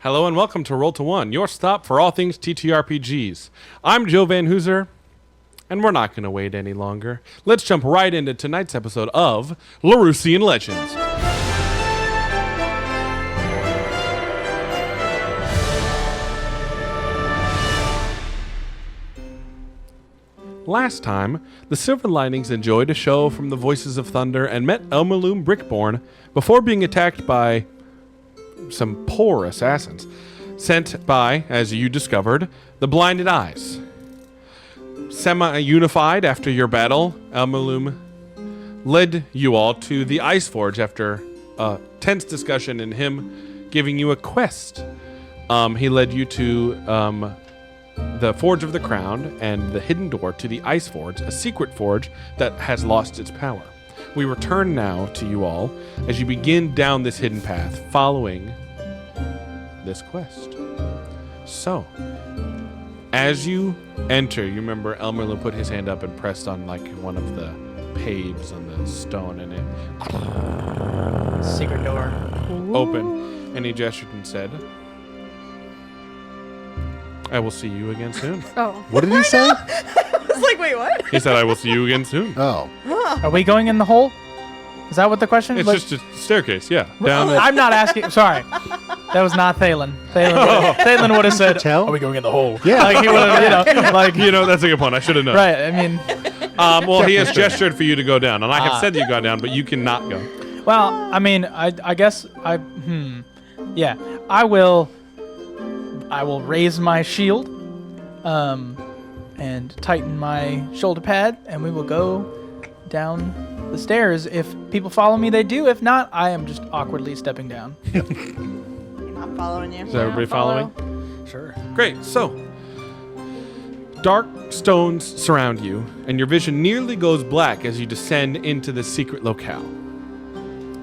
Hello and welcome to Roll to One, your stop for all things TTRPGs. I'm Joe Van Hooser, and we're not going to wait any longer. Let's jump right into tonight's episode of Laruusian Legends. Last time, the Silver Linings enjoyed a show from the Voices of Thunder and met Elmerloom Brickborn before being attacked by some poor assassins, sent by, as you discovered, the Blinded Eyes. Semi-unified after your battle, Elmerloom led you all to the Ice Forge after a tense discussion and him giving you a quest. He led you to the Forge of the Crown and the hidden door to the Ice Forge, a secret forge that has lost its power. We return now to you all as you begin down this hidden path following this quest. So, as you enter, you remember Elmerloom put his hand up and pressed on like one of the paves on the stone, and it secret door opened, and he gestured and said, I will see you again soon. Oh. What did he say? I was like, wait, what? He said, I will see you again soon. Oh. Are we going in the hole? Is that what the question is? It's just a staircase, yeah. Down it. I'm not asking. Sorry. That was not Thalen. Thalen would have said, Tell? are we going in the hole? Yeah. Like he would have, That's a good point. I should have known. Right, I mean, Well, he has gestured for you to go down, and I have said that you got down, but you cannot go. well, I mean, I guess yeah, I will raise my shield, and tighten my shoulder pad, and we will go down the stairs. If people follow me, they do. If not, I am just awkwardly stepping down. You're not following you. Is everybody following? Sure. Great. So, dark stones surround you, and your vision nearly goes black as you descend into the secret locale.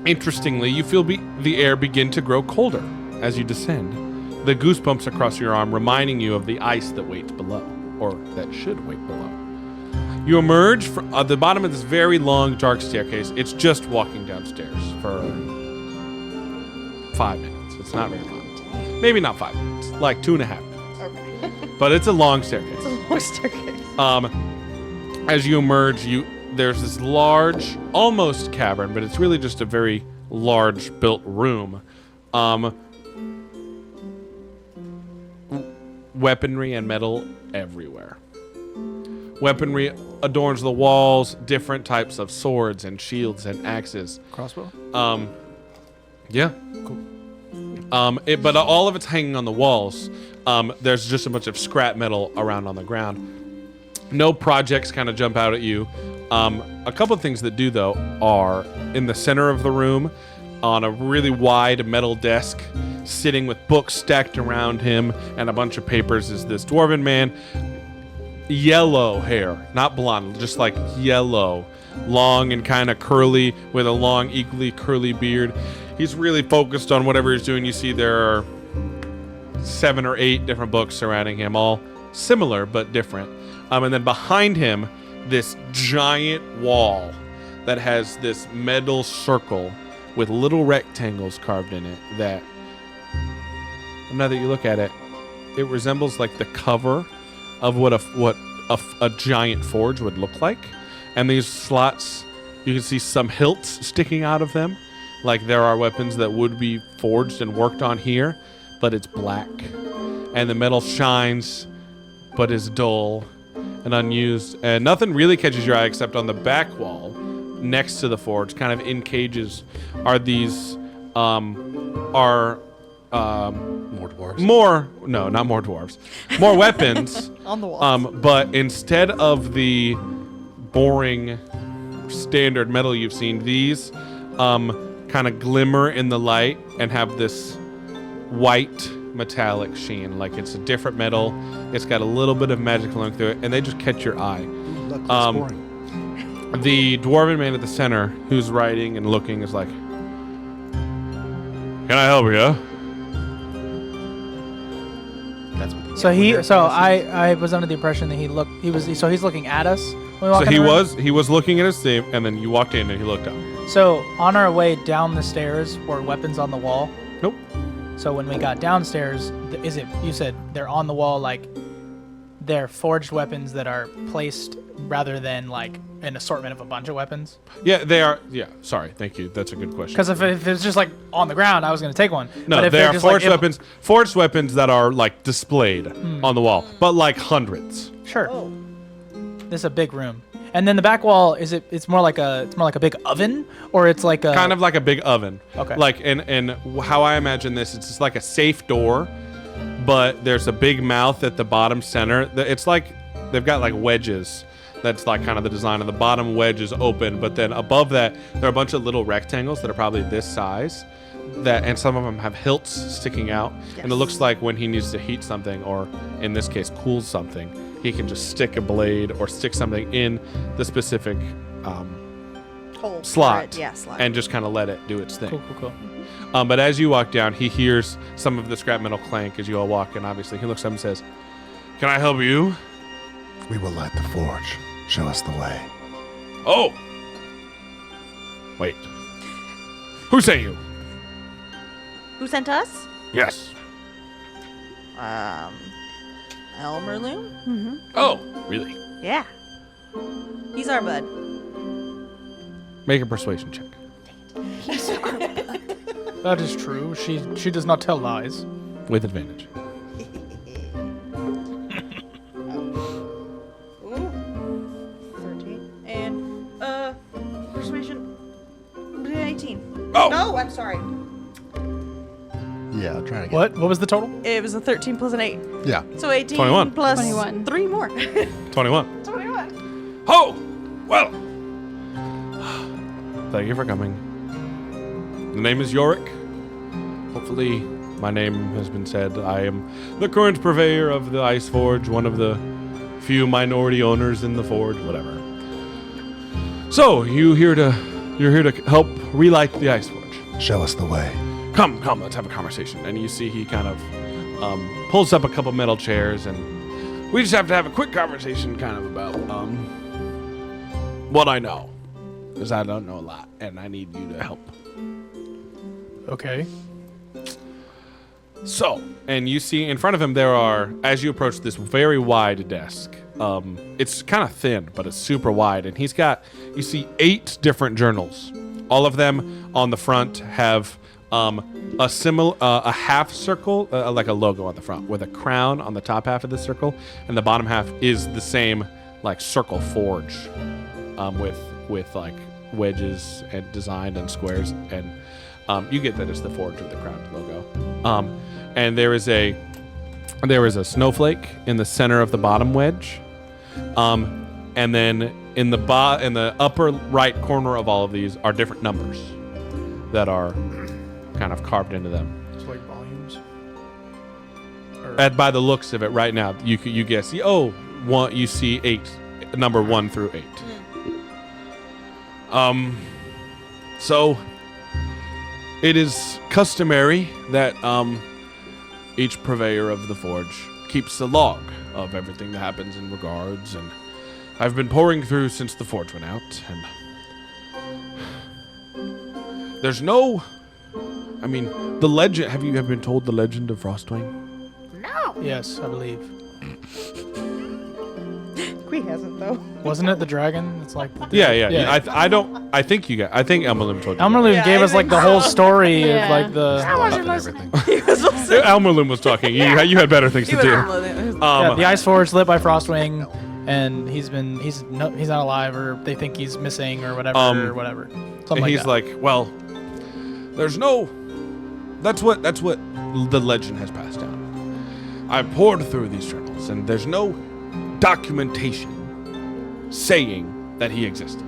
Interestingly, you feel the air begin to grow colder as you descend. The goosebumps across your arm reminding you of the ice that waits below, or that should wait below. You emerge from the bottom of this very long, dark staircase. It's just walking downstairs for 5 minutes. It's not very long. Maybe not 5 minutes, like 2.5 minutes. Okay. But it's a long staircase. It's a long staircase. As you emerge, there's this large, almost cavern, but it's really just a very large built room. Weaponry and metal everywhere. Weaponry adorns the walls, different types of swords and shields and axes. Crossbow? Yeah. Cool. But all of it's hanging on the walls. There's just a bunch of scrap metal around on the ground. No projects kind of jump out at you. A couple of things that do, though, are in the center of the room, on a really wide metal desk, sitting with books stacked around him and a bunch of papers, is this dwarven man. Yellow hair, not blonde, just like yellow, long and kind of curly, with a long, equally curly beard. He's really focused on whatever he's doing. You see there are 7 or 8 different books surrounding him, all similar but different. And then behind him, this giant wall that has this metal circle with little rectangles carved in it that, now that you look at it, it resembles like the cover of what a giant forge would look like. And these slots, you can see some hilts sticking out of them, like there are weapons that would be forged and worked on here, but it's black. And the metal shines, but is dull and unused. And nothing really catches your eye except on the back wall, next to the forge, kind of in cages, are these, More dwarves. Not more dwarves. More weapons. On the walls. But instead of the boring standard metal you've seen, these kind of glimmer in the light and have this white metallic sheen. Like it's a different metal. It's got a little bit of magic flowing through it, and they just catch your eye. Look, that's boring. The dwarven man at the center, who's writing and looking, is like, "Can I help you?" That's what I was under the impression that he's looking at us when we walk So in the room? he was looking at his thing, and then you walked in and he looked up. So on our way down the stairs were weapons on the wall. Nope. So when we got downstairs, you said they're on the wall, like they're forged weapons that are placed rather than like an assortment of a bunch of weapons? Yeah, they are. Yeah, sorry. Thank you. That's a good question. Because if it's just like on the ground, I was going to take one. No, but if they they're are just, forged like, weapons. Forged weapons that are like displayed on the wall, but like hundreds. Sure. Oh. This is a big room. And then the back wall, it's more like a big oven, or it's like a Kind of like a big oven. Okay. Like and how I imagine this, it's just like a safe door, but there's a big mouth at the bottom center. It's like they've got like wedges. That's like kind of the design of the bottom wedge is open, but then above that there are a bunch of little rectangles that are probably this size. And some of them have hilts sticking out, and it looks like when he needs to heat something, or in this case cool something, he can just stick a blade or stick something in the specific Hole. slot, Yeah, slot. and just kind of let it do its thing. cool. But as you walk down, he hears some of the scrap metal clank as you all walk, and obviously he looks up and says, "Can I help you?" We will light the forge. Show us the way. Oh! Wait. Who sent you? Who sent us? Yes. Elmer Loom? Oh, really? Yeah. He's our bud. Make a persuasion check. That is true. She does not tell lies. With advantage. Ooh. 13. And, persuasion. 18. Oh! No, I'm sorry. Yeah, try to get. What was the total? It was a 13 plus an 8. Yeah. So 18 21. plus 21. 3 more. 21. 21. Oh! Well. Thank you for coming. The name is Yorick. Hopefully my name has been said. I am the current purveyor of the Ice Forge, one of the few minority owners in the forge, whatever. So, you're here to help relight the Ice Forge. Show us the way. Come, let's have a conversation. And you see he kind of pulls up a couple metal chairs, and we just have to have a quick conversation kind of about what I know. Because I don't know a lot, and I need you to help. Okay. So, and you see in front of him there are, as you approach this very wide desk, it's kind of thin, but it's super wide, and he's got, you see 8 different journals. All of them on the front have a half circle, like a logo on the front, with a crown on the top half of the circle, and the bottom half is the same, like, circle forge, with like wedges and designed and squares, and you get that it's the forge with the crown logo. And there is a snowflake in the center of the bottom wedge, and then in the upper right corner of all of these are different numbers that are kind of carved into them. It's like volumes. By the looks of it, right now, you guess. One. You see 8, number 1 through 8. So it is customary that each purveyor of the forge keeps a log of everything that happens in regards, and I've been pouring through since the forge went out, and there's no, I mean, the legend, have you ever been told the legend of Frostwing? Yes, I believe. Queen hasn't, though. Wasn't it the dragon? It's like Yeah. I think Elmerlim told you. Elmerloom Yeah, gave I us like think the whole story Yeah. of like the And everything. He was also Elmerlim was talking. You had better things he to was do. yeah, the Ice Forge lit by Frostwing, and he's not alive, or they think he's missing, or whatever, Something And like he's that. like, well, there's no. That's what the legend has passed down. I poured through these journals, and there's no documentation saying that he existed.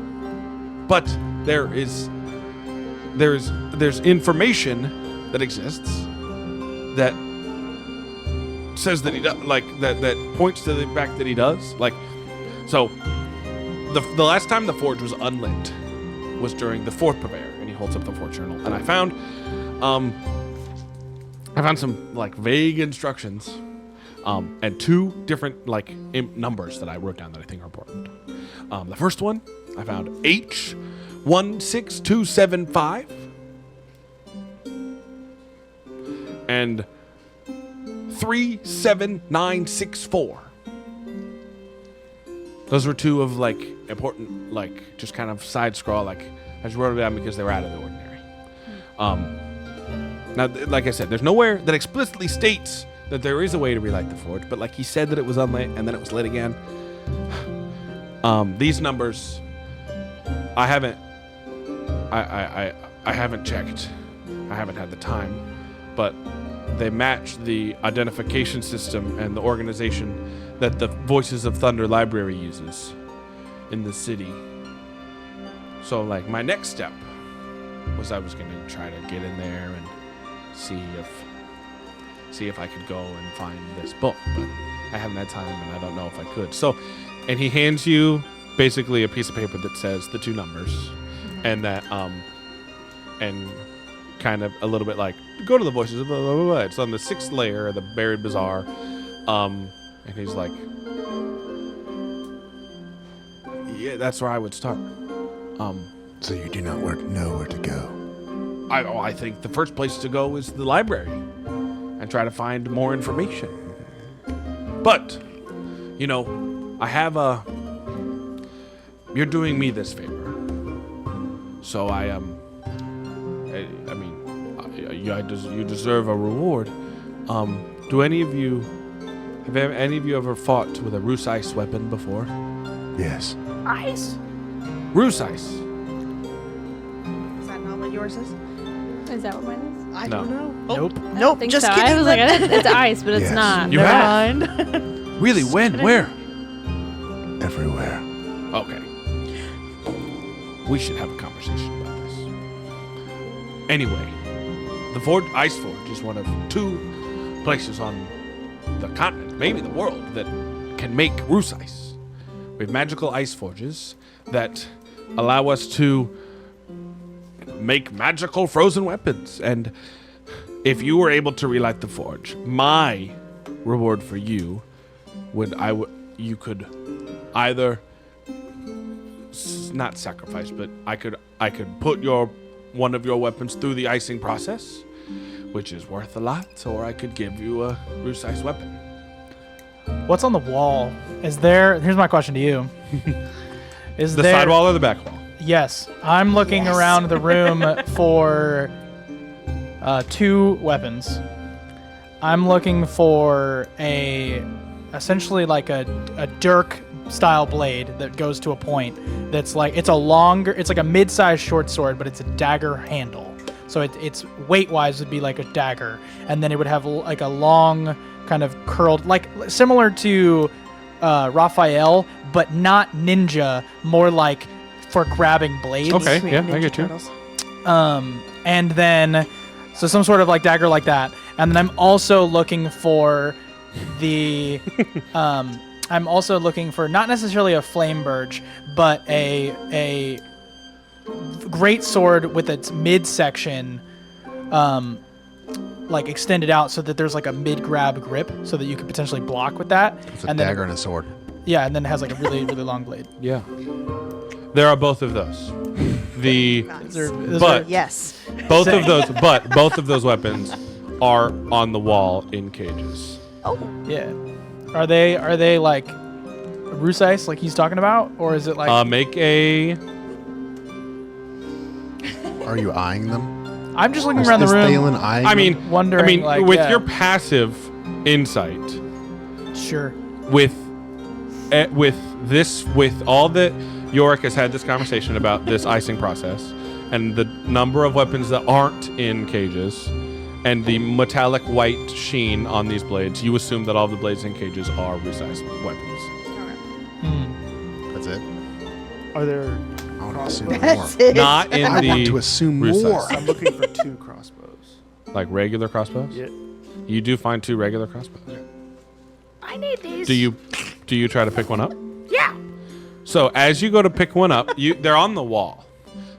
But there's information that exists that says that he does, like that points to the fact that he does. Like, so the last time the forge was unlit was during the 4th purveyor, and he holds up the forge journal, and I found some like vague instructions, and 2 different like numbers that I wrote down that I think are important. The first one I found H16275, and 37964. Those were two of like important, like just kind of side scroll. Like I just wrote it down because they were out of the ordinary. Now, like I said, there's nowhere that explicitly states that there is a way to relight the forge, but like he said that it was unlit and then it was lit again. These numbers, I haven't checked. I haven't had the time, but they match the identification system and the organization that the Voices of Thunder Library uses in the city. So, like, my next step was I was going to try to get in there and see if I could go and find this book, but I haven't had time and I don't know if I could. So, and he hands you basically a piece of paper that says the two numbers, and that and kind of a little bit like, go to the Voices of blah, blah, blah, blah. It's on the 6th layer of the Buried Bazaar. And he's like, yeah, that's where I would start. So you do not know where to go. I think the first place to go is the library and try to find more information. But, you know, I have you're doing me this favor. So you deserve a reward. Do any of you have any of you ever fought with a Roos ice weapon before? Yes. Ice? Roos ice. Is that not what yours is? Is that what mine is? I No. don't know. Nope. I don't Nope. think Just so. kidding. I was like, it's ice, but it's Yes. not. You Never have? mind. Really? When? Where? Everywhere. Okay. We should have a conversation about this. Anyway, the Ice Forge is one of 2 places on the continent, maybe the world, that can make Roos ice. We have magical ice forges that allow us to make magical frozen weapons. And if you were able to relight the forge, my reward for you you could either not sacrifice, but I could put one of your weapons through the icing process, which is worth a lot, or I could give you a Roos ice weapon. What's on the wall? Here's my question to you. Is The there side wall or the back wall? Yes. I'm looking around the room for 2 weapons. I'm looking for essentially like a dirk style blade that goes to a point that's like, it's like a mid-sized short sword, but it's a dagger handle. So it's weight-wise would be like a dagger, and then it would have like a long kind of curled, like similar to Raphael, but not ninja, more like for grabbing blades. Okay, Sweet yeah, I Ninja get you. Turtles. And then, so some sort of like dagger like that. And then I'm also looking for I'm also looking for not necessarily a flame birch, but a great sword with its midsection, like extended out so that there's like a mid-grab grip, so that you could potentially block with that. It's a and dagger and a sword. Yeah, and then it has like a really, really long blade. Yeah. There are both of those. Nice. But Yes. both of those weapons are on the wall in cages. Oh. Yeah. Are they like Roos ice like he's talking about, or is it like? Make a. Are you eyeing them? I'm just looking Is around the room, Thalen eyeing I them? mean, wondering. like, with yeah, your passive insight, sure. with all that Yorick has had this conversation about this icing process, and the number of weapons that aren't in cages, and the metallic white sheen on these blades, you assume that all the blades in cages are Roos-ice weapons. That's it. Are there? I want to assume more. That's it. Not in I the want to assume Roos-ice. more. I'm looking for 2 crossbows. Like regular crossbows. Yeah. You do find 2 regular crossbows. I need these. Do you try to pick one up? Yeah. So as you go to pick one up, they're on the wall.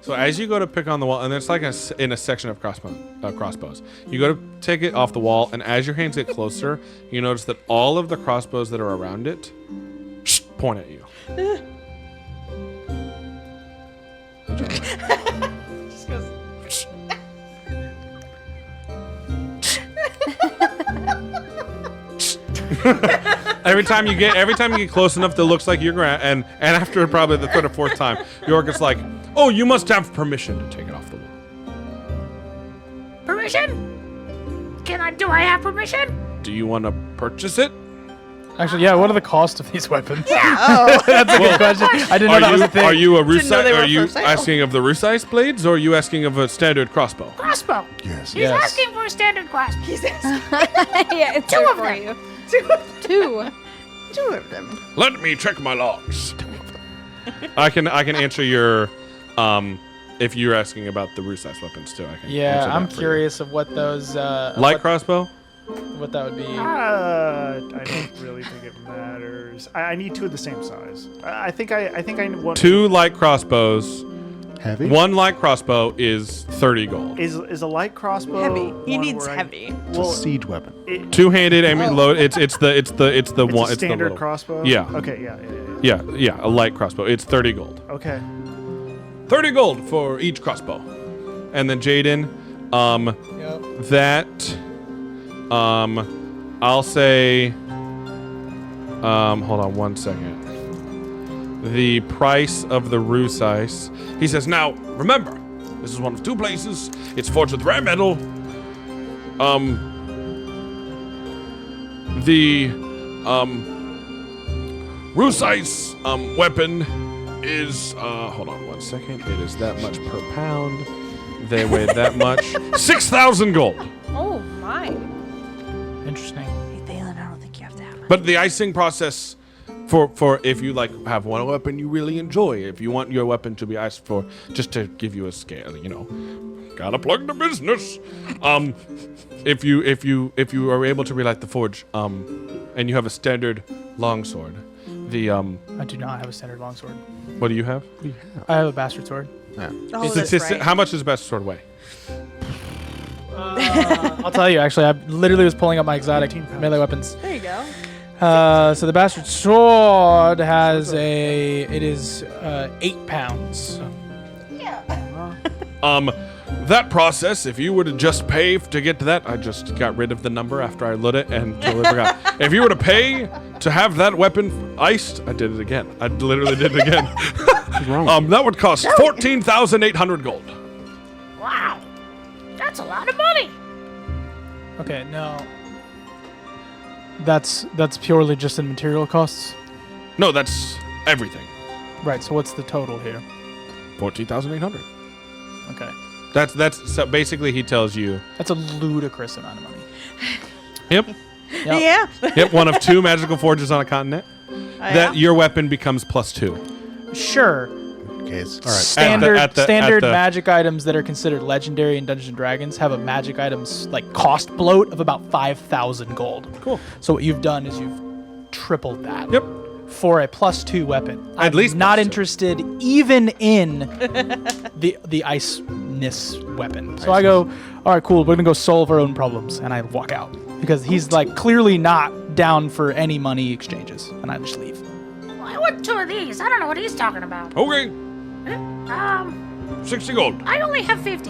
So as you go to pick on the wall, and it's like in a section of crossbows, you go to take it off the wall, and as your hands get closer, you notice that all of the crossbows that are around it point at you. Just goes. Every time you get close enough that looks like you're and after probably the third or fourth time, York is like, "Oh, you must have permission to take it off the wall." Permission? Do I have permission? Do you want to purchase it? Actually, yeah. What are the costs of these weapons? Oh. That's a good question. I didn't know that was a thing. Are you a Didn't know they Rusai? were Are you for sale. asking of the Rusai blades, or are you asking of a standard crossbow? Crossbow. Yes. He's Yes. asking for a standard crossbow. He's asking Yeah, it's Two there of for them. you. two Two. of them. Let me check my logs. I can answer your if you're asking about the Rusai weapons too. I can Yeah, answer I'm that for you. curious of what those Light crossbow. what that would be. I don't really think it matters. I need two of the same size. I think I want 2 light crossbows. Heavy? 1 light crossbow is 30 gold. Is a light crossbow Heavy. He one needs where heavy. It's a Well, siege weapon. Two-handed aiming load. It's the one. it's It's a the standard little- crossbow. Yeah. Okay. Yeah. Yeah, a light crossbow. It's 30 gold. Okay. 30 gold for each crossbow. And then Jaden, Yep. that I'll say hold on one second. The price of the Rusais. He says, "Now, remember, this is one of 2 places. It's forged with rare metal. The Rusais weapon is hold on one second. It is that much per pound. They weigh that much. 6,000 gold. Oh my. Interesting. Hey, Thalen, I don't think you have to have much. But the icing process for if you like have one weapon you really enjoy, if you want your weapon to be iced for, just to give you a scale, gotta plug the business. If you are able to relight the forge, and you have a standard longsword, the I do not have a standard longsword. what do you have? I have a bastard sword. Oh, It's- that's it's- right. How much does best sword weigh? I'll tell you. Actually, I literally was pulling up my exotic melee weapons. There you go. So the bastard sword has it is 8 pounds. That process, if you were to just pay to get to that, I just got rid of the number after I lit it and totally forgot. If you were to pay to have that weapon iced, I did it again. I literally did it again. What's wrong? That would cost 14,800 gold. Wow. That's a lot of money. Okay, no. That's purely just in material costs. No, that's everything. Right. So what's the total here? 14,800. Okay. That's so basically he tells you. That's a ludicrous amount of money. Yep. Yep. Yeah. Yep. One of 2 magical forges on a continent. That your weapon becomes +2. Sure. Case. All right. Standard magic items that are considered legendary in Dungeons and Dragons have a magic items like cost bloat of about 5,000 gold. Cool. So what you've done is you've tripled that. Yep. For a +2 weapon. At least not +2. interested even in the ice-ness weapon. So I go, all right, cool. We're gonna go solve our own problems, and I walk out because he's like clearly not down for any money exchanges, and I just leave. Well, I want 2 of these. I don't know what he's talking about. Okay. 60 gold. I only have 50.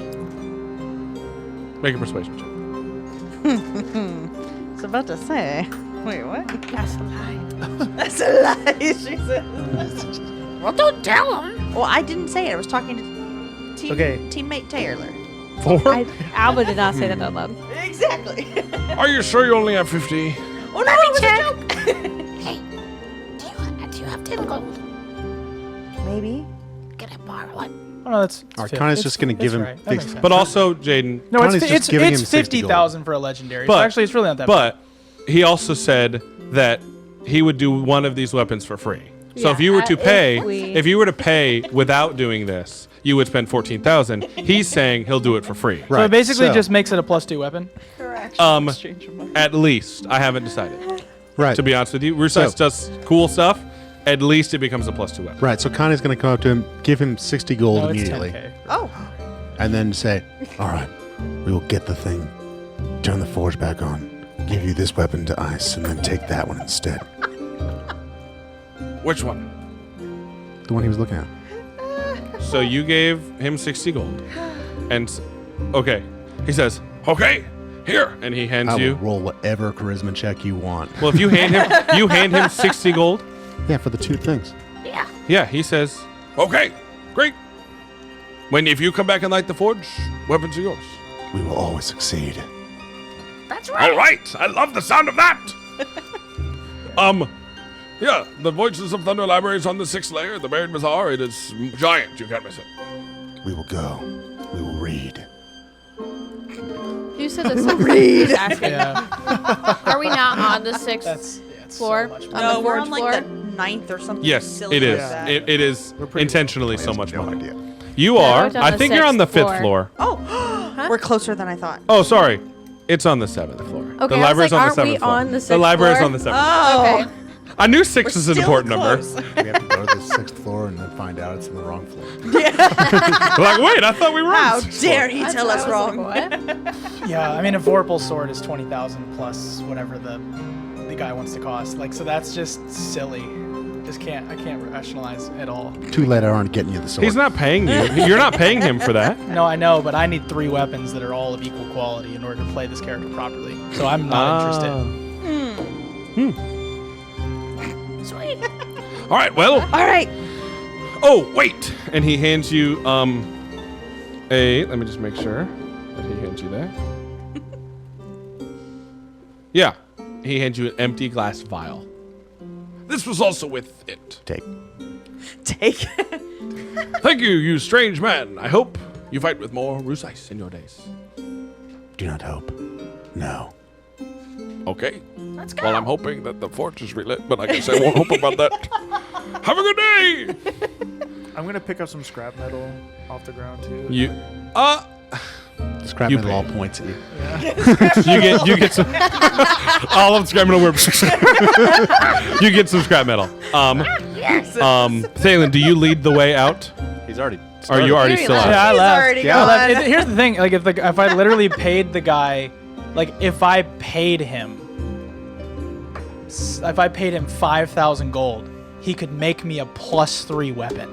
Make a persuasion check. I was about to say. Wait, what? That's a lie. That's a lie, she says. Well, don't tell him. Well, I didn't say it. I was talking to teammate Taylor. 4? Alba did not say that out loud. Exactly. Are you sure you only have 50? Oh, no, it was check. a joke. Hey, do you have 10 gold? Maybe. Can I borrow it? Oh no, that's Arcana's it's- just gonna give it's him right. That fix- makes sense. But also, Jaden. No, Connie's it's just giving him it's 60 gold. 50,000 for a legendary. But so actually, it's really not that bad. But he also said that he would do one of these weapons for free. So if you were to pay, if you were to pay without doing this, you would spend 14,000. He's saying he'll do it for free. So it basically just makes it a +2 weapon. Correct. At least I haven't decided. Right. To be honest with you, Rusai So- does cool stuff. At least it becomes a +2 weapon. Right. So Connie's going to come up to him, give him 60 gold No, it's immediately, 10K. Oh. and then say, All right, we will get the thing, turn the forge back on, give you this weapon to ice, and then take that one instead. Which one? the one he was looking at. So you gave him 60 gold. And okay. He says, okay. Here, and he hands I will you. roll whatever charisma check you want. Well, if you hand him 60 gold. Yeah, for the 2 things. Yeah. Yeah, he says, okay, great. If you come back and light the forge, weapons are yours. We will always succeed. That's right. All right, I love the sound of that. Yeah, the Voices of Thunder Library is on the 6th layer, the Buried Bazaar. It is giant, you can't miss it. We will go. We will read. You said the 6th. Asking. Yeah. Are we not on the 6th It's floor? so much On money. No, the we're forge on like floor? the 9th or something. Yes, silly it is. like that. It is intentionally so much No money. idea. You Yeah, are. we're on I the think you're on the 6th 5th floor. Oh, we're closer than I thought. Oh, sorry. It's on the 7th floor. Okay, the I was library's like, on the aren't 7th we floor. on the The 6th library's floor? on the 7th Oh, Okay. I knew 6 we're is an still important close. number. We have to go to the 6th floor and then find out it's in the wrong floor. Like, wait, I thought we were on How the 6th dare floor. he tell us wrong? Yeah, I mean, a Vorpal sword is 20,000 plus whatever the guy wants to cost. Like, so that's just silly. I can't rationalize at all. Too late, I aren't getting you the sword. He's not paying you. You're not paying him for that. No, I know, but I need 3 weapons that are all of equal quality in order to play this character properly. So I'm not interested. Sweet. All right, well. All right. Oh, wait. And he hands you let me just make sure that he hands you that. Yeah. He hands you an empty glass vial. This was also with it. Take. Thank you, you strange man. I hope you fight with more Roos ice in your days. Do not hope. No. Okay. Let's go. Well, I'm hoping that the forge is relit, but I guess I won't hope about that. Have a good day. I'm gonna pick up some scrap metal off the ground too. Scrap You metal all pay. points at you. You get some all of the scrap metal. You get some scrap metal. Thalen, do you lead the way out? He's already. Or are you already Very still loud. out? Yeah, I He's left. already I left. gone. Here's the thing: like, if I literally paid the guy, like, if I paid him 5,000 gold, he could make me a +3 weapon,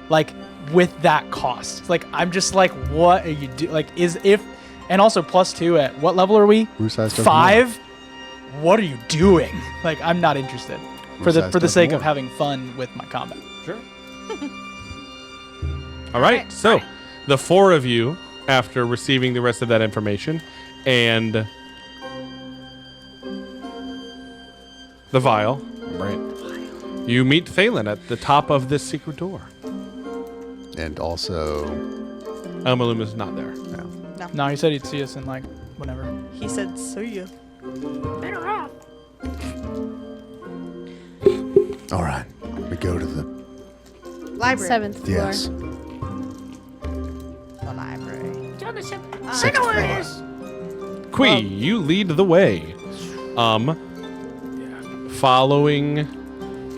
like, with that cost. Like, I'm just like, what are you do? Like, and also +2 at what level are we? Roos ice does 5. What are you doing? Like, I'm not interested for Roos ice the does sake more. of having fun with my combat. Sure. All right. So, the 4 of you, after receiving the rest of that information and the vial, right? You meet Thalen at the top of this secret door. And also, Elmalum is not there. No, he said he'd see us in, like, whenever. He said, "See ya." Better off. all right. We go to the Library. 7th floor. yes. The library. It's on the 7th. I 6th know where it floor. is. Qui, you lead the way. Following,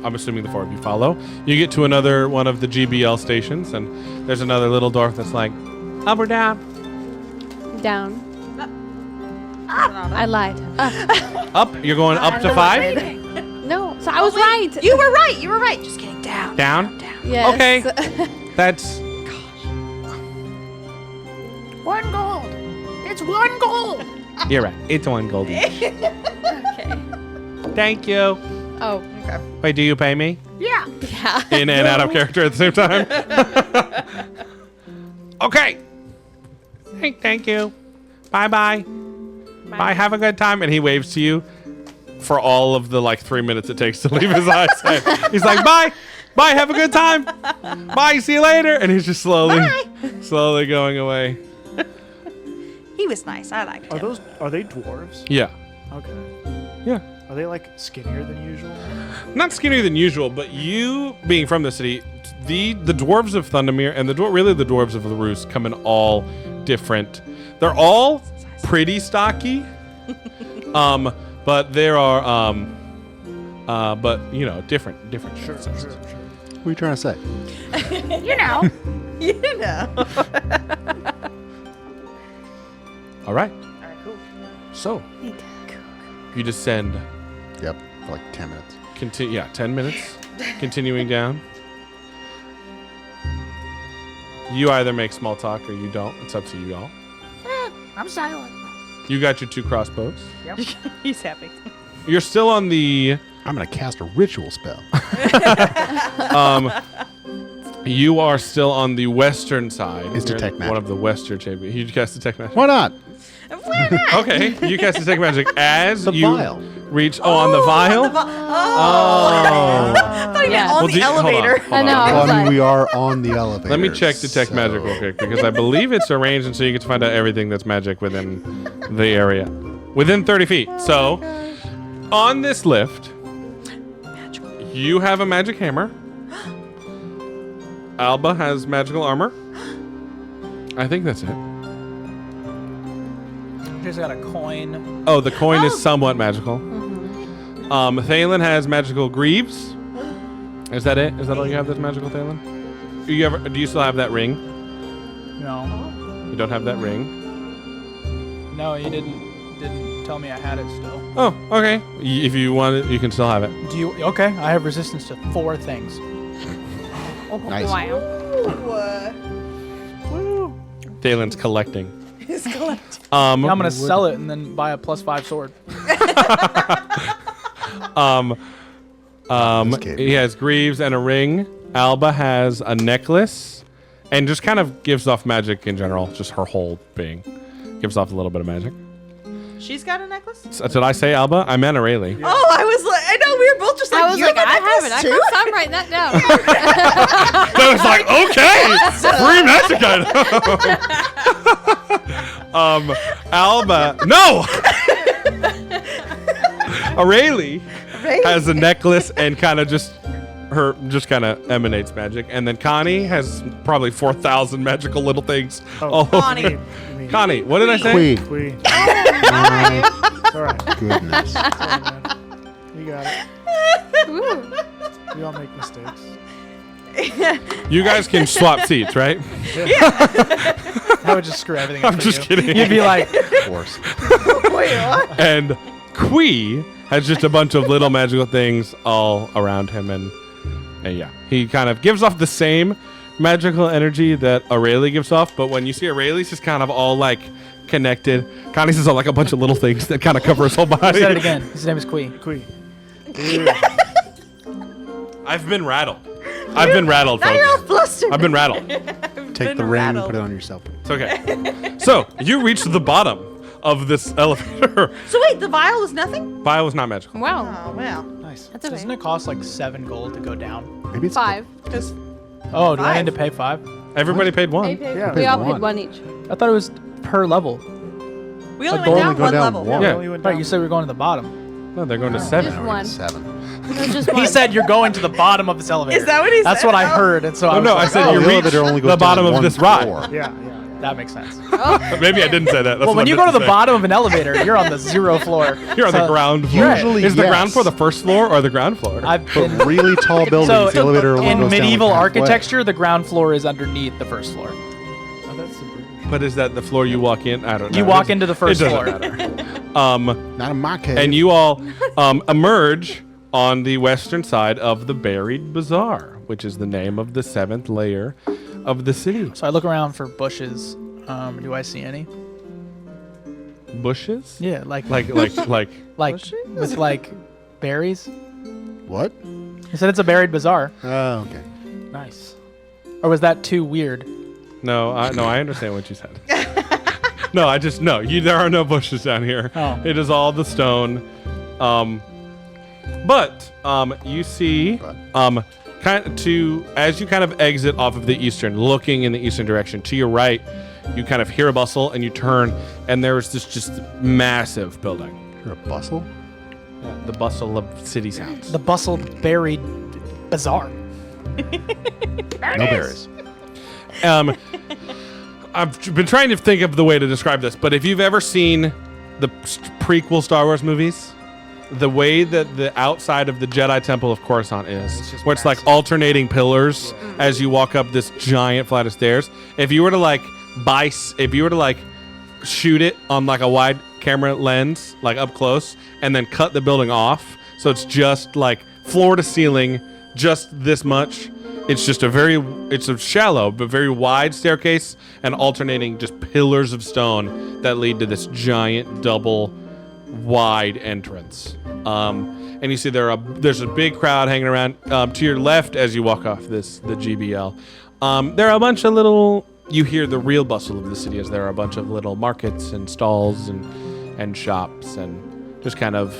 I'm assuming the 4 of you follow. You get to another one of the GBL stations, and there's another little dwarf that's like, up or down? Down. I lied. Up. You're going up to 5? No, so I was right. You were right. You were right. Just kidding. Down. Down? Down. Yes. Okay. That's 1 gold. It's 1 gold. You're right. It's 1 gold each. Okay. Thank you. Oh, Wait, do you pay me? Yeah. yeah. In and out of character at the same time? Okay. Thank you. Bye-bye. Bye. Have a good time. And he waves to you for all of the, 3 minutes it takes to leave his eyes. He's like, bye. Bye. Have a good time. Bye. See you later. And he's just slowly going away. He was nice. I liked him. Are they dwarves? Yeah. Okay. Yeah. Are they skinnier than usual? Not skinnier than usual, but you being from the city, the dwarves of Thundermere and the dwarves of Laruus come in all different. They're all pretty stocky, but there are different. Sure. What are you trying to say? You know. You know. All right. All right, cool. So you descend. Yep. For 10 minutes. 10 minutes. Continuing down. You either make small talk or you don't. It's up to you all. I'm silent. You got your 2 crossbows. He's happy. You're still on the. I'm going to cast a ritual spell. You are still on the western side. Is You're detect in magic. One of the western chamber. You cast detect magic. Why not? Why not? Okay, you cast detect magic as The you vial. reach. On the vial. I thought he meant Yeah. on Well, the hold on, elevator. hold I on. know. I Well, was I mean, like, we are on the elevator. Let me check detect so- magic real quick because I believe it's arranged, and so you get to find out everything that's magic within the area, within 30 feet. So, on this lift, you have a magic hammer. Alba has magical armor. I think that's it. Just got a coin. Oh, the coin is somewhat magical. Thalen has magical greaves. Is that it? Is that all you have that's magical, Thalen? Do you still have that ring? No. You don't have that ring. No, you didn't tell me I had it still. Oh, okay. If you want it, you can still have it. Do you? Okay, I have resistance to 4 things. Nice. wow. Thalen's collecting. He's collecting. I'm gonna sell it and then buy a +5 sword. kid. He has greaves and a ring. Alba has a necklace, and just kind of gives off magic in general. Just her whole being gives off a little bit of magic. She's got a necklace? So, did I say Alba? I meant Aurelie. Oh, I was like, I know, we were both just like, I was you like, have a I have it. necklace I too? guess I'm writing that down. I was like, okay, free magic item. Alba, no. Aurelie has a necklace and kind of just emanates magic, and then Connie has probably 4,000 magical little things. Oh, Connie. you mean- Connie, what did I say? Queen. Queen. Hi. It's all right. Goodness. It's all right, man. You got it. Ooh. We all make mistakes. You guys can swap seats, right? I would just screw everything up I'm for just you. kidding. You'd be like, Of course. Wait, what? And Kui has just a bunch of little magical things all around him, and yeah, he kind of gives off the same magical energy that Aurelie gives off, but when you see Aurelie's just kind of all like connected, Connie's is all like a bunch of little things that kind of cover his whole body. said it again. His name is Queen. Queen. I've been rattled. I've been rattled, Now you're all folks. flustered. I've been rattled. Take the ring and put it on yourself. It's okay. So you reach the bottom of this elevator. So wait, the vial was nothing? Vial was not magical. Wow. Oh, well. Nice. That's okay. Doesn't it cost like 7 gold to go down? Maybe it's 5. Because Oh, do I 5. need to pay 5? Everybody paid one. Yeah, We all one. paid 1 each. I thought it was per level. we only Like, went only down go one down level. one. Yeah. Only went Right, down. you said we were going to the bottom. No, they're going to 7. Just Now we're one. at 7. No, just one. He said you're going to the bottom of this elevator. Is that what he That's said? what I Oh. heard, and so I Oh, was no, like, I said oh, you The reach elevator only goes the bottom down of one this ride. floor. Yeah. that makes sense. Maybe I didn't say that. That's Well, what when I you meant go to the say. bottom of an elevator, you're on the 0 floor. You're on the So, ground floor. Usually, Is the ground yes. floor the first floor or the ground floor? I've But been really tall buildings, So, the elevator only in goes down medieval like halfway. architecture, the ground floor is underneath the first floor. Oh, that's the But is that the floor you walk in? I don't know. You walk into the first it floor. doesn't matter. Not in my case. And you all emerge on the western side of the Buried Bazaar, which is the name of the 7th layer of the city. So I look around for bushes. Do I see any? Bushes? Yeah, like Like with like berries. What? He said it's a buried bazaar. Oh, okay. Nice. Or was that too weird? no, I understand what you said. There are no bushes down here. Oh. It is all the stone. But you see as you kind of exit off of the eastern, looking in the eastern direction, to your right, you kind of hear a bustle and you turn, and there's this just massive building. You're a bustle? The bustle of city sounds. The bustled buried bazaar. No berries. I've been trying to think of the way to describe this, but if you've ever seen the prequel Star Wars movies, the way that the outside of the Jedi Temple of Coruscant is, where it's like alternating pillars as you walk up this giant flight of stairs. If you were to shoot it on like a wide camera lens, like up close, and then cut the building off, so it's just like floor to ceiling, just this much, It's just it's a shallow but very wide staircase and alternating just pillars of stone that lead to this giant double wide entrance. And you see there's a big crowd hanging around. To your left as you walk off the GBL, there are a bunch of little. You hear the real bustle of the city as there are a bunch of little markets and stalls and shops and just kind of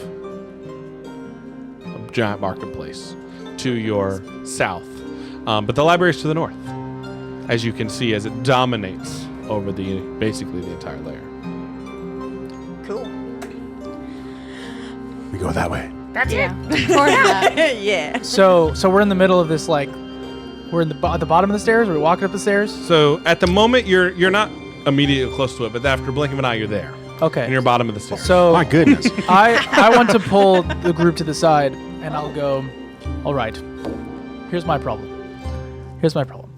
a giant marketplace to your south. But the library is to the north, as you can see, as it dominates over basically the entire layer. Cool. We go that way. That's Yeah. Towards that. it. Yeah. So we're in the middle of this, like, we're at the bottom of the stairs. We're walking up the stairs. So at the moment you're not immediately close to it, but after a blink of an eye you're there, and Okay. you're bottom of the stairs. So My goodness. I want to pull the group to the side, and I'll go, all right, here's my problem.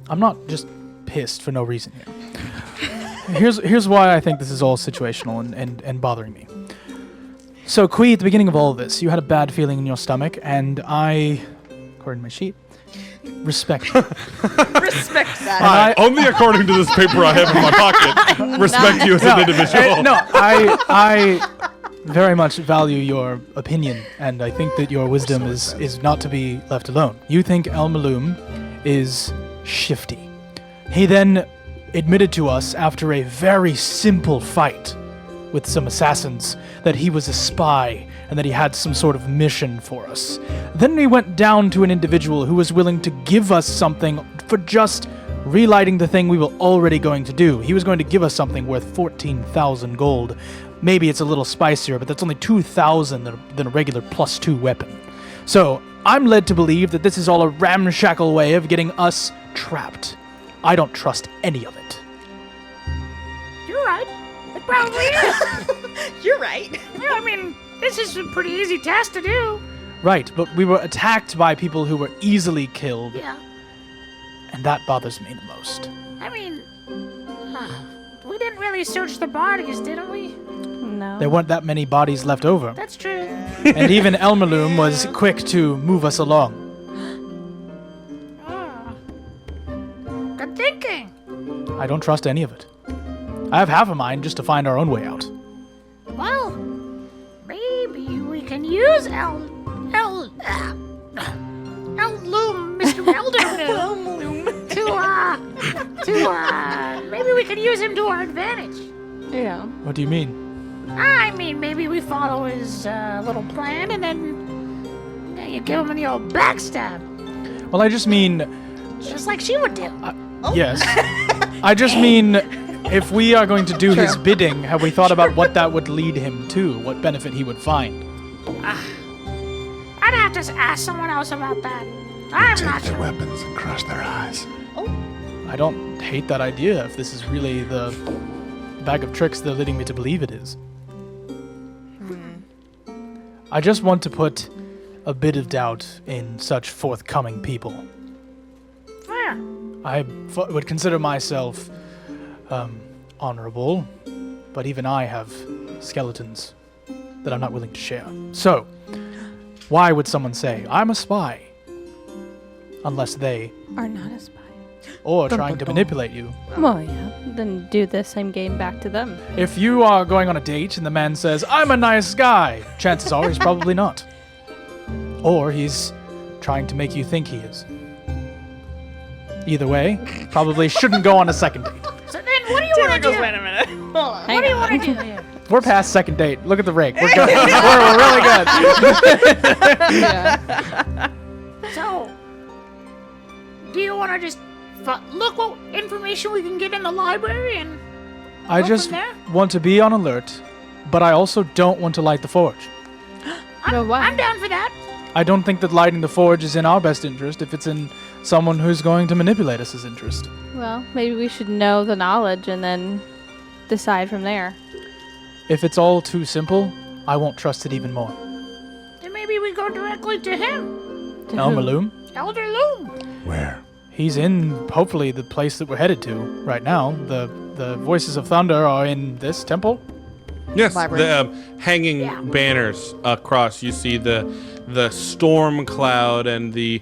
I'm not just pissed for no reason here. Here's why I think this is all situational and bothering me. So, Kui, at the beginning of all of this, you had a bad feeling in your stomach, and I, according to my sheet, respect you. Respect that. Hi, only according to this paper I have in my pocket, respect you as an individual. No, I very much value your opinion, and I think that your wisdom is not to be left alone. You think Elmaloom is shifty. He then admitted to us after a very simple fight with some assassins that he was a spy and that he had some sort of mission for us. Then we went down to an individual who was willing to give us something for just relighting the thing we were already going to do. He was going to give us something worth 14,000 gold. Maybe it's a little spicier, but that's only 2,000 than a regular +2 weapon. So I'm led to believe that this is all a ramshackle way of getting us trapped. I don't trust any of it. You're right. It probably is. You're right. Yeah, I mean, this is a pretty easy task to do. Right, but we were attacked by people who were easily killed, Yeah. and that bothers me the most. I mean, we didn't really search the bodies, didn't we? No. There weren't that many bodies left over, That's true. and even Elmaloom was quick to move us along. Good thinking. I don't trust any of it. I have half a mind just to find our own way out. Well, maybe we can use Elloom, Mr. Elderloom, maybe we can use him to our advantage. Yeah. What do you mean? I mean, maybe we follow his little plan and then you give him the old backstab, Well, I just mean, just like she would do. yes. I just mean, if we are going to do his bidding, have we thought about what that would lead him to? What benefit he would find? I'd have to ask someone else about that. I'm Take not their sure. weapons and crush their eyes. I don't hate that idea if this is really the bag of tricks they're leading me to believe it is. I just want to put a bit of doubt in such forthcoming people. Fair. I would consider myself honorable, but even I have skeletons that I'm not willing to share. So, why would someone say, I'm a spy? Unless they, Are not a spy. or trying to manipulate you. Well, yeah. Then do the same game back to them. If you are going on a date and the man says, I'm a nice guy, chances are he's probably not. Or he's trying to make you think he is. Either way, probably shouldn't go on a second date. So then, what do you want to do? Wait a minute. Hold on. What do you want to do here? We're past second date. Look at the rake. We're good. we're really good. Yeah. So, do you want to just look what information we can get in the library and I Go just from there? want to be on alert, but I also don't want to light the forge. No, why? I'm down for that. I don't think that lighting the forge is in our best interest if it's in someone who's going to manipulate us' interest. Well, maybe we should know the knowledge and then decide from there. If it's all too simple, I won't trust it even more. Then maybe we go directly to him, To Elmaloom, Elder Loom. Where? he's in, hopefully, the place that we're headed to right now. The Voices of Thunder are in this temple. Yes, Library. the hanging Yeah. banners across. You see the storm cloud and the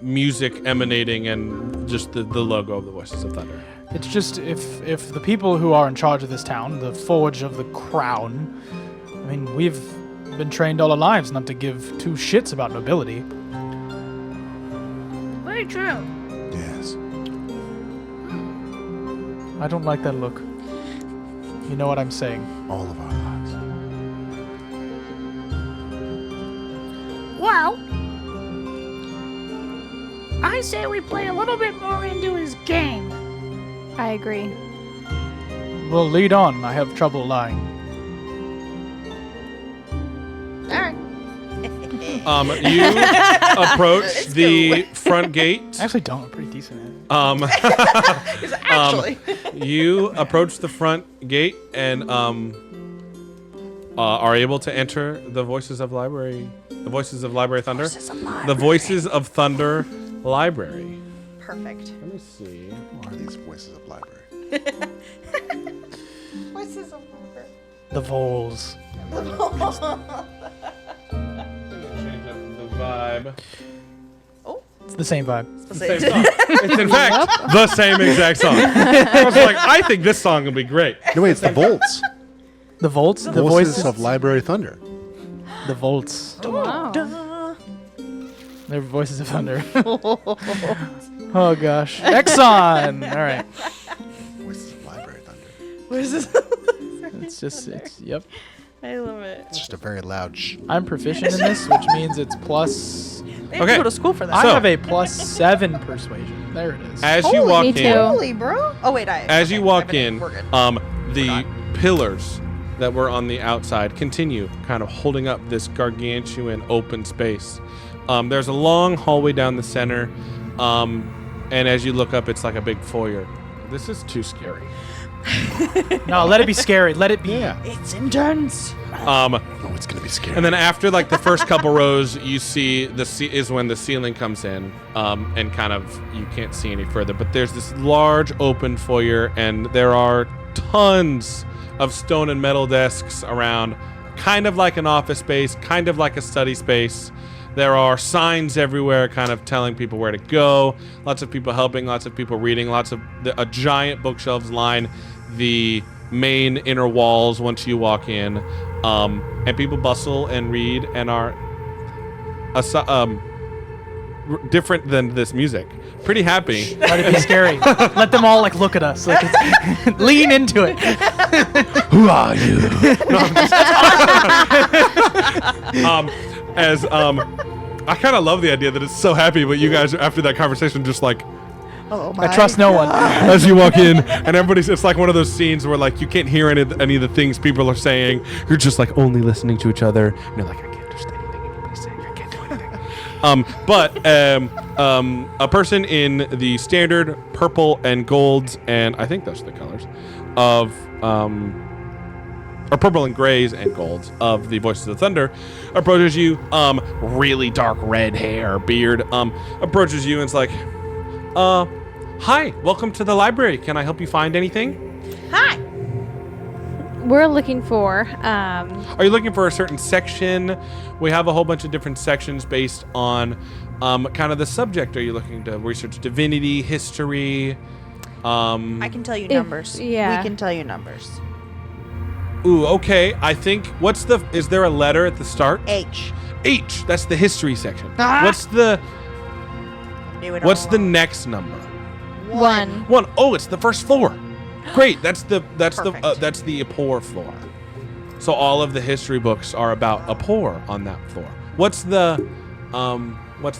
music emanating and just the logo of the Voices of Thunder. It's just if the people who are in charge of this town, the Forge of the Crown, I mean, we've been trained all our lives not to give two shits about nobility. Very true. Yes. I don't like that look. You know what I'm saying. All of our lives. Well, I say we play a little bit more into his game. I agree. Well, lead on. I have trouble lying. All right. You approach the front gate. I actually don't. I'm pretty decent at it. Actually. You approach the front gate and are able to enter the Voices of Library. The Voices of Library Thunder. The Voices of Thunder Library. Perfect. Let me see. What are these Voices of Library? What's this over? The Voles. Change up the vibe. It's the same vibe. Same song. It's in fact the same exact song. I was like, I think this song will be great. No, wait, it's the Volts. The Volts? The Voices voices of Library Thunder. The Volts. Wow. They're Voices of Thunder. Oh gosh. Exxon! Alright. Voices of Library Thunder. Where's this? Yep. I love it. It's just a very loud shh. I'm proficient in this, which means it's plus. They have Okay. to go to school for that. I So- have a +7 persuasion. There it is. As you walk me in, too. Holy bro. Oh wait, as you walk in, we're good. the pillars that were on the outside continue kind of holding up this gargantuan open space. There's a long hallway down the center, and as you look up, it's like a big foyer. This is too scary. No, let it be scary. Let it be. Yeah. It's intense. Oh, it's going to be scary. And then after like the first couple rows, you see is when the ceiling comes in, and kind of you can't see any further. But there's this large open foyer, and there are tons of stone and metal desks around, kind of like an office space, kind of like a study space. There are signs everywhere, kind of telling people where to go. Lots of people helping, lots of people reading, a giant bookshelves line the main inner walls once you walk in, and people bustle and read and are different than this music. Pretty happy. Let it be scary. Let them all like look at us. Like it's, lean into it. Who are you? I kind of love the idea that it's so happy, but you guys after that conversation just like Oh my. I trust no one. as you walk in and it's like one of those scenes where like you can't hear any of the things people are saying. You're just like only listening to each other. And you're like, I can't understand anything anybody's saying. I can't do anything. A person in the standard purple and golds, and I think those are the colors of or purple and grays and golds of the Voices of Thunder approaches you. Really dark red hair, beard. Approaches you and it's like, hi, welcome to the library. Can I help you find anything? Hi. We're looking for. Are you looking for a certain section? We have a whole bunch of different sections based on kind of the subject. Are you looking to research divinity, history? I can tell you numbers. yeah. We can tell you numbers. Ooh, okay. I think is there a letter at the start? H. H. That's the history section. Ah! What's the Knew it What's all the along. next number? 1. 1. Oh, it's the first floor. Great. That's the Perfect. Apor floor. So all of the history books are about Apor on that floor. What's the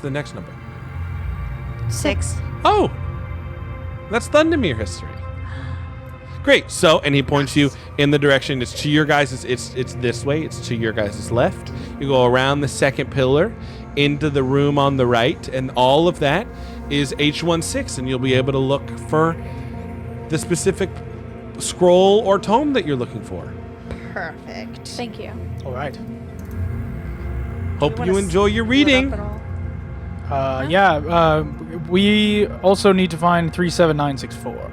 next number? 6. Oh, that's Thundermere history. Great. So, and he points you in the direction. It's to your guys'. It's this way. It's to your guys' left. You go around the second pillar, into the room on the right, and all of that is H16, and you'll be able to look for the specific scroll or tome that you're looking for. Perfect. Thank you. All right. Hope wanna you enjoy your reading. Split up at all? Yeah. We also need to find 37964.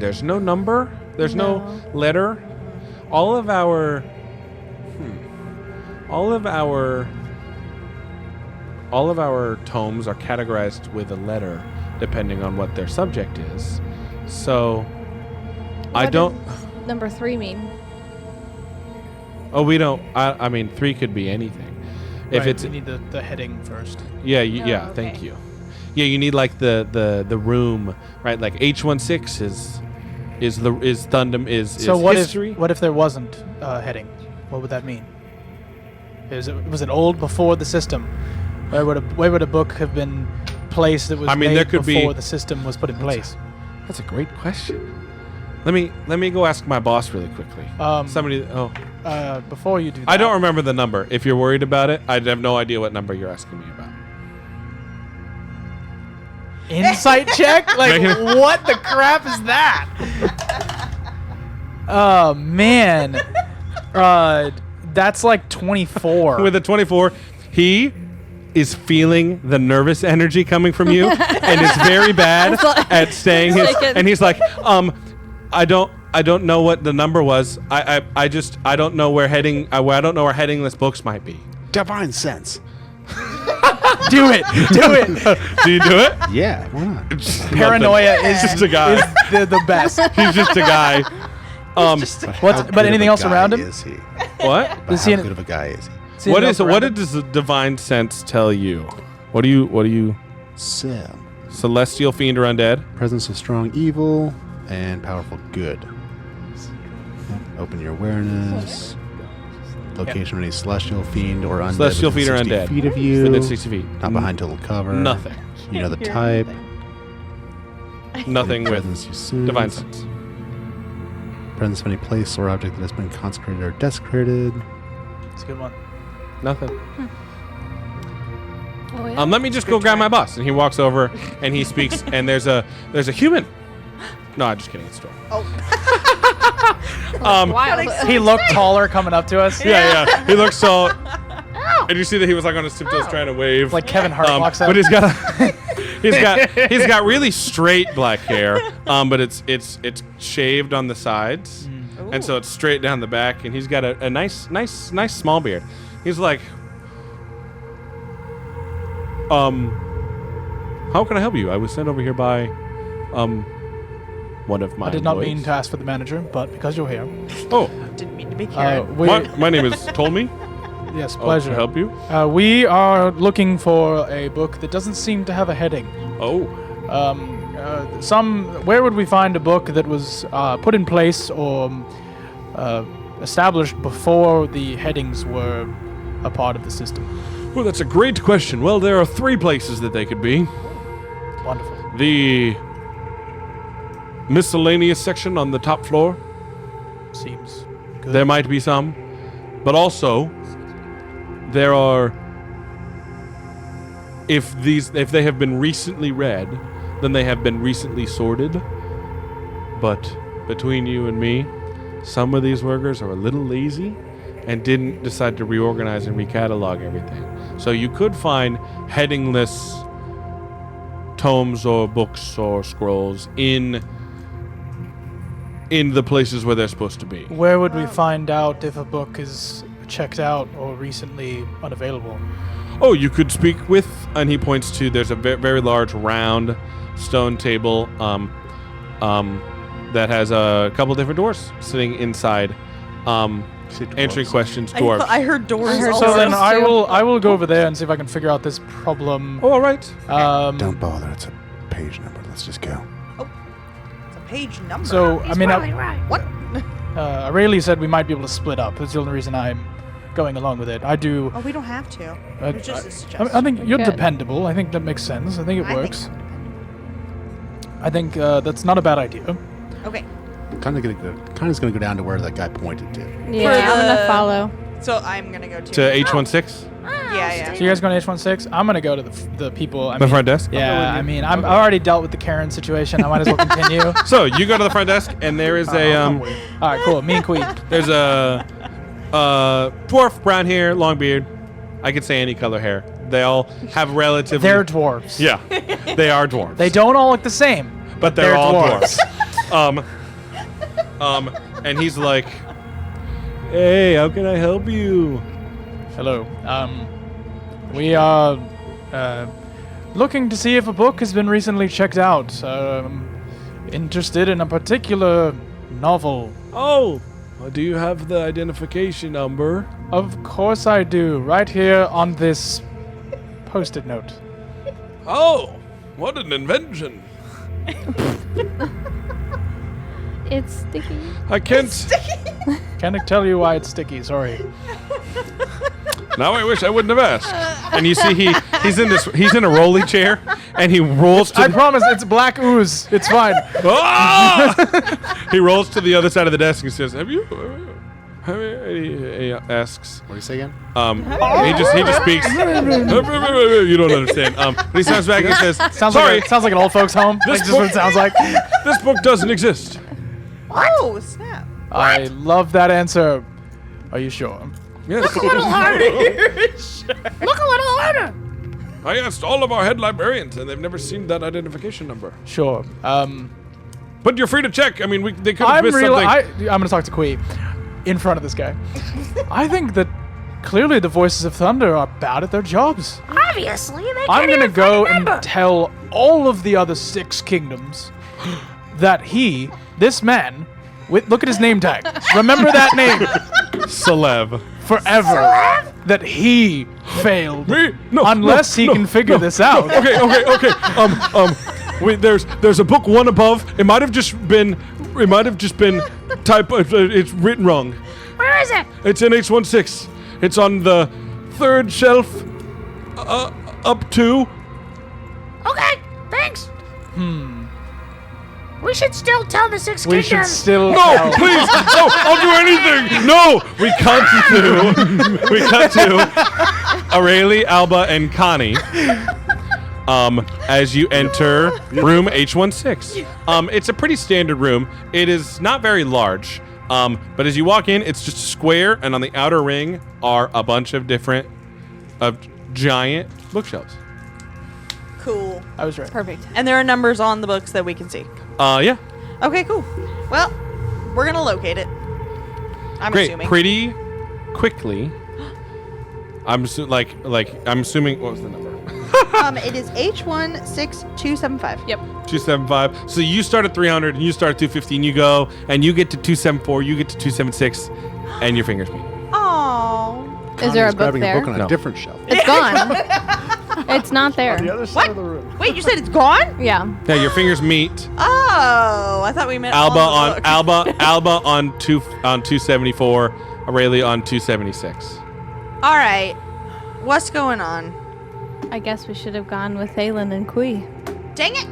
There's no number. There's no letter. All of our tomes are categorized with a letter, depending on what their subject is. So, I What don't. does number 3 mean? Oh, we don't. I mean, 3 could be anything. If Right, it's we need the heading first. yeah, Oh, yeah. okay. Thank you. Yeah, you need like the room, right? Like H16 is Thundum is So is what history. if there wasn't a heading? What would that mean? Was it old before the system? Where would a book have been placed that was I mean, made there could be- before the system was put in place? That's a great question. Let me go ask my boss really quickly. Somebody. Oh, Before you do that, I don't remember the number. If you're worried about it, I have no idea what number you're asking me about. Insight check? Like, Make it- what the crap is that? Oh man, that's like 24. With a 24, he is feeling the nervous energy coming from you, and is very bad at saying his. Shaken. And he's like, I don't know what the number was. I don't know where heading. I don't know where headingless books might be. Divine sense. do it. Do you do it? Yeah, why not? Paranoia is just a guy. the best. He's just a guy. How But good anything of a else guy around him? Is he? What? But Does how he- good of a guy is he? See What anything is else what around him? does the divine sense tell you? What do you So, celestial fiend or undead? presence of strong evil and powerful good. Open your awareness. Location of any celestial fiend or undead. Celestial within fiend or 60 undead. feet of you. Within 60 feet. Not behind total cover. Nothing. You know the Hear type. Nothing with Presence you sense. divine sense. Presence of any place or object that has been consecrated or desecrated. It's a good one. Nothing. Oh, yeah. Let me just go grab my boss. And he walks over and he speaks. And there's a human. No, I'm just kidding. It's a dwarf. Wild. He looked taller coming up to us. Yeah. He looks so. And you see that he was like on his tiptoes trying to wave. Like Kevin Hart walks out. But he's got he's got really straight black hair. But it's shaved on the sides. And so it's straight down the back. And he's got a nice small beard. He's like, how can I help you? I was sent over here by one of my I did not employees. mean to ask for the manager, but because you're here, Oh, Didn't mean to be Karen. my name is Tolme. yes, Oh, pleasure. to help you? We are looking for a book that doesn't seem to have a heading. Oh, Where would we find a book that was put in place or established before the headings were a part of the system? well, that's a great question. Well, there are 3 places that they could be. Wonderful. The miscellaneous section on the top floor. Seems good. There might be some. But also, there are... If they have been recently read, then they have been recently sorted. But between you and me, some of these workers are a little lazy and didn't decide to reorganize and recatalog everything. So you could find headingless tomes or books or scrolls in the places where they're supposed to be. Where would we find out if a book is checked out or recently unavailable? Oh, you could speak with, and he points to, there's a very large round stone table that has a couple different doors sitting inside, answering questions. Dwarves. I heard doors. heard also. So then Doors I will go over there and see if I can figure out this problem. Oh, all right. Don't bother. It's a page number. Let's just go. It's a page number. So He's I mean, probably right. what? Aurelia said we might be able to split up. That's the only reason I'm going along with it. I do. Oh, we don't have to. It's just a I suggestion. think you're Good. dependable. I think that makes sense. I think it I think works. I'm dependable. I think that's not a bad idea. Okay. Kind of gonna go down to where that guy pointed to. Yeah, I'm gonna the- follow. So I'm gonna go To H16, Yeah. So you guys going to H16? I'm gonna go to the people. I the mean, front desk. Yeah, I mean, I already dealt with the Karen situation. I might as well continue. So you go to the front desk, and there is a All right, cool. Me and Queen. there's a dwarf, brown hair, long beard. I could say any color hair. They all have relatively. They're dwarves. Yeah, they are dwarves. They don't all look the same, but they're all dwarves. dwarves. And he's like, "Hey, how can I help you?" Hello. We are Looking to see if a book has been recently checked out. Interested in a particular novel. Oh, do you have the identification number? Of course I do. Right here on this post-it note. Oh, what an invention. It's sticky. I can't. Can't tell you why it's sticky. Sorry. Now I wish I wouldn't have asked. And you see he's in a rolly chair and he rolls to I promise it's black ooze. It's fine. Ah! He rolls to the other side of the desk and says, he asks. What do you say again? He just speaks. You don't understand. But he comes back and says, Sounds sorry, like an old folks' home. That's just what it sounds like. this book doesn't exist. Oh, snap. I love that answer. Are you sure? Yes. Look a little harder. I asked all of our head librarians and they've never seen that identification number. Sure. But you're free to check. I mean, they could have I'm missed something. I'm gonna talk to Kui in front of this guy. I think that clearly the Voices of Thunder are bad at their jobs. Obviously, they I'm can't gonna even go remember. and tell all of the other 6 kingdoms that this man, look at his name tag. Remember that name Celev. forever. That he failed. Me? No. Unless he can figure this out. Okay. Wait, there's a book one above. It might have just been type. It's written wrong. Where is it? It's in H16. It's on the 3rd shelf. Up 2. Okay, thanks. We should still tell the 6 We kingdoms. should still. No, please. No, I'll do anything. No, we cut to Aurelie, Alba, and Connie. As you enter room H16. It's a pretty standard room. It is not very large. But as you walk in, it's just a square, and on the outer ring are a bunch of different, giant bookshelves. Cool. I was right. Perfect. And there are numbers on the books that we can see. Yeah. Okay, cool. Well, we're gonna locate it. I'm Great. assuming. Pretty quickly. I'm assuming. What was the number? It is H16275. Yep. 275. So you start at 300 and you start at 215. You go and you get to 274. You get to 276, and your fingers meet. Oh. Is there a book grabbing there? a book on No. a different shelf. It's gone. It's not there. The other side of the room. Wait, you said it's gone? Yeah. Yeah, your fingers meet. Oh, I thought we meant Alba on on the book. Alba on 274. Aurelie on 276. All right. What's going on? I guess we should have gone with Thalen and Kui. Dang it.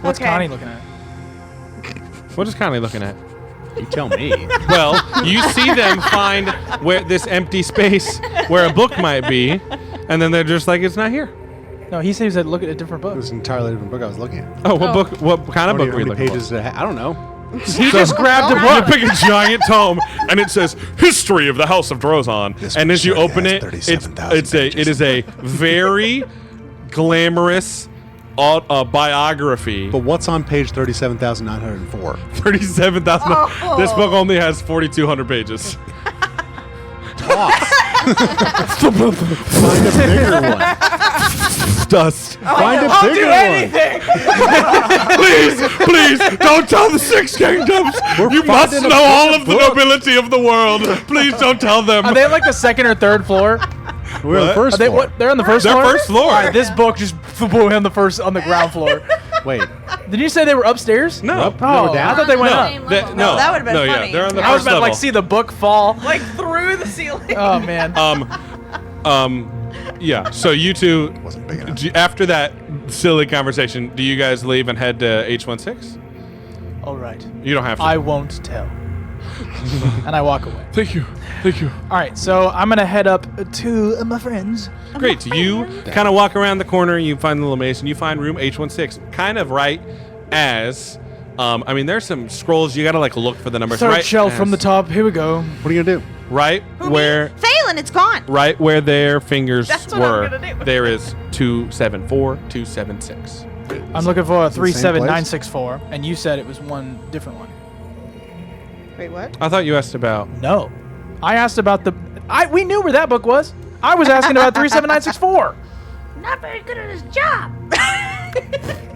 What's Okay. Connie looking at? What is Connie looking at? You tell me. Well, you see them find where this empty space where a book might be, and then they're just like, it's not here. No, he says that look at a different It book. was an entirely different book I was looking at. Oh, what book? What kind of How book were you many looking pages for? I don't know. He just grabbed a You book. pick a giant tome, and it says "History of the House of Drozon." This And one as you surely open has it, 37,000 it is a very glamorous biography. But what's on page 37,904? 37,000. This book only has 4,200 pages. Find a bigger one. Dust. Find a bigger Please, don't tell the 6 kingdoms. You must finding a know all bigger of the book. nobility of the world. Please don't tell them. Are they on like the 2nd or 3rd floor? one. We're on the What? first Are they floor. what? They're on the first They're floor. first floor. All right, this book just blew on the ground floor. Wait. Did you say they were upstairs? No. Nope. Oh, down? I thought they went up. No, that would've been no, funny. Yeah, they're on the I was first about to level. like see the book fall. Like through the ceiling. Oh man. Yeah. So you two, Wasn't big enough. after that silly conversation, do you guys leave and head to H16? All right. You don't have to. I won't tell. And I walk away. Thank you. All right, so I'm gonna head up to my friends. Great. You kind of walk around the corner. You find the little maze, and you find room H16, kind of right as. I mean, there's some scrolls. You gotta like look for the numbers. Third right shelf from the as- top. Here we go. What are you going to do? Right where. Phelan, it's gone. Right where their fingers That's what were, I'm gonna do. there is 274, 276. I'm looking for a It's the same 37964, and you said it was one different one. Wait, what? I thought you asked about. No, I asked about the. We knew where that book was. I was asking about 37964. Not very good at his job.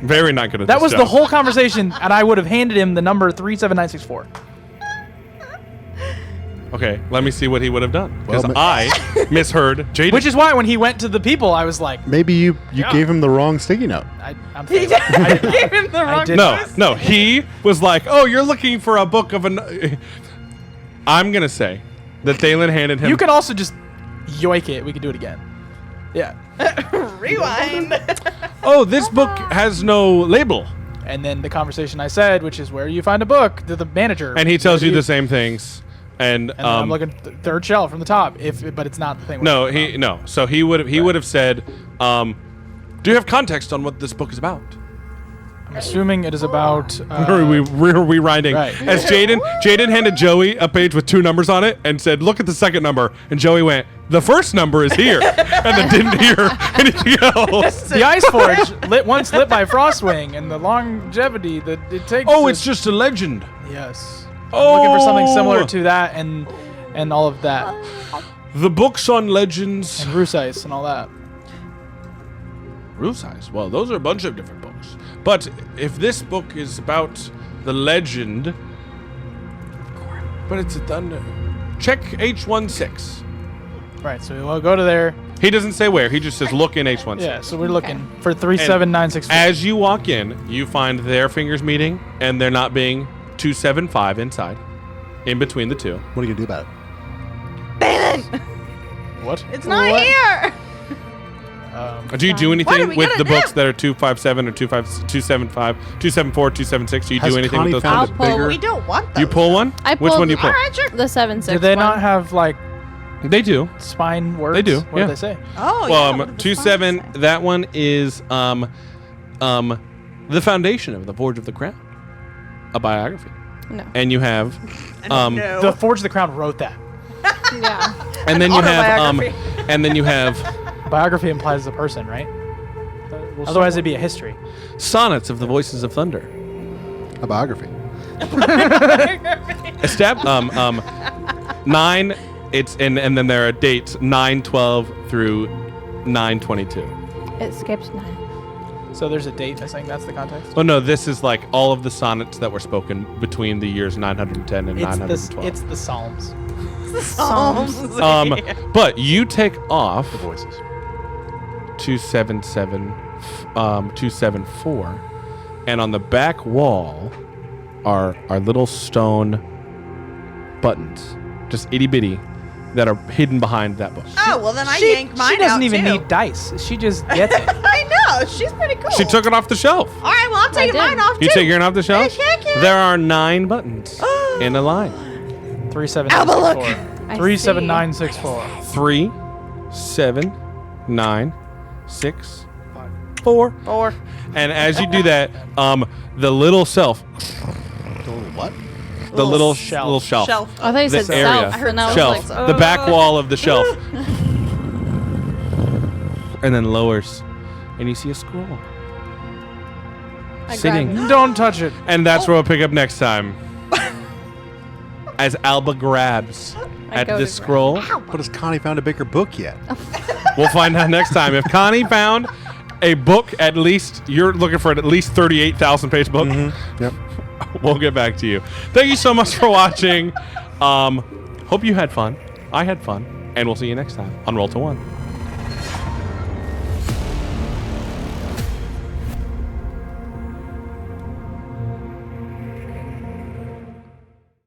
Very not good at That this was the job. whole conversation, and I would have handed him the number 37964. Okay, let me see what he would have done. Because Well, I misheard Jaden. Which is why when he went to the people, I was like, Maybe you Yeah. gave him the wrong sticky note. I'm He failing. I did not. gave him the wrong did No, choice. no. He was like, "Oh, you're looking for a book of an." I'm gonna say that Thalen handed him. You can also just yoink it. We can do it again. Yeah. Rewind. Oh, this book has no label, And then the conversation I said, which is where you find a book, to the manager. and he tells Where you do the same things. And And then I'm looking third shelf from the top. But it's not the thing. no, no. So he would have said, "Do you have context on what this book is about?" I'm assuming it is about. We're rewinding. Right. As Jaden handed Joey a page with 2 numbers on it and said, "Look at the second number." And Joey went, "The first number is here," and then didn't hear anything else. the Ice Forge, once lit by Frostwing, and the longevity that it takes. Oh, to- it's just a legend. Yes. I'm looking for something similar Oh. to that, and all of that, The books on legends. and Rusice and all that. Rule size. Well, those are a bunch of different books. But if this book is about the legend, but it's a thunder. Check H16. Right. So we'll go to there. He doesn't say where. He just says look in H16. Yeah. So we're looking for 37964. As you walk in, you find their fingers meeting and there not being 275 inside, in between the two. What are you going to do about it? What? It's not here. Do you do What are anything we with gonna the books do? that are 257 or 275, 274, 276? Do you Has do anything Connie with those found books? a I'll pull- bigger? We don't want those. You pull one? I Which one do you pull? All right, sure. The 7-6. Do they one. not have like They do. spine words? They do, What yeah. did they say? Oh, Well, yeah. what did the 27. sponsor say? That one is the foundation of the Forge of the Crown, a biography, No. and you have No. The Forge of the Crown wrote that. Yeah. and then you have autobiography. and then you have Biography implies a person, right? Otherwise, it'd be a history. sonnets of the voices of thunder. A biography. A step 9. It's and then there are dates 9/12 through 9/22. It skips 9. So there's a date missing. That's the context. Oh no, this is like all of the sonnets that were spoken between the years 910 and It's 912. it's the Psalms. Psalms. But you take off The voices. 277, 274, and on the back wall are little stone buttons, just itty bitty, that are hidden behind that book. Oh, well, then I She, yank mine she doesn't out, even too. need dice. She just gets it. I know. She's pretty cool. She took it off the shelf. All right, well, I'm taking did. mine off, too. You take yours off the shelf? Heck yeah. There are 9 buttons in a line. 37964. I 37964. 3, 7, 9, 6, 4. 4. And as you do that, the little shelf, What? the little shelf. little shelf, Shelf. I thought you said This area. self. I heard and I was shelf, like, the back wall of the shelf, and then lowers, and you see a scroll I sitting, grabbed Don't touch it. and that's where we'll pick up next time. As Alba grabs I at go this to scroll, But has Connie found a bigger book yet? we'll find out next time. If Connie found a book, at least you're looking for at least 38,000 page book. Yep. We'll get back to you. Thank you so much for watching. Hope you had fun. I had fun. And we'll see you next time on Roll to 1.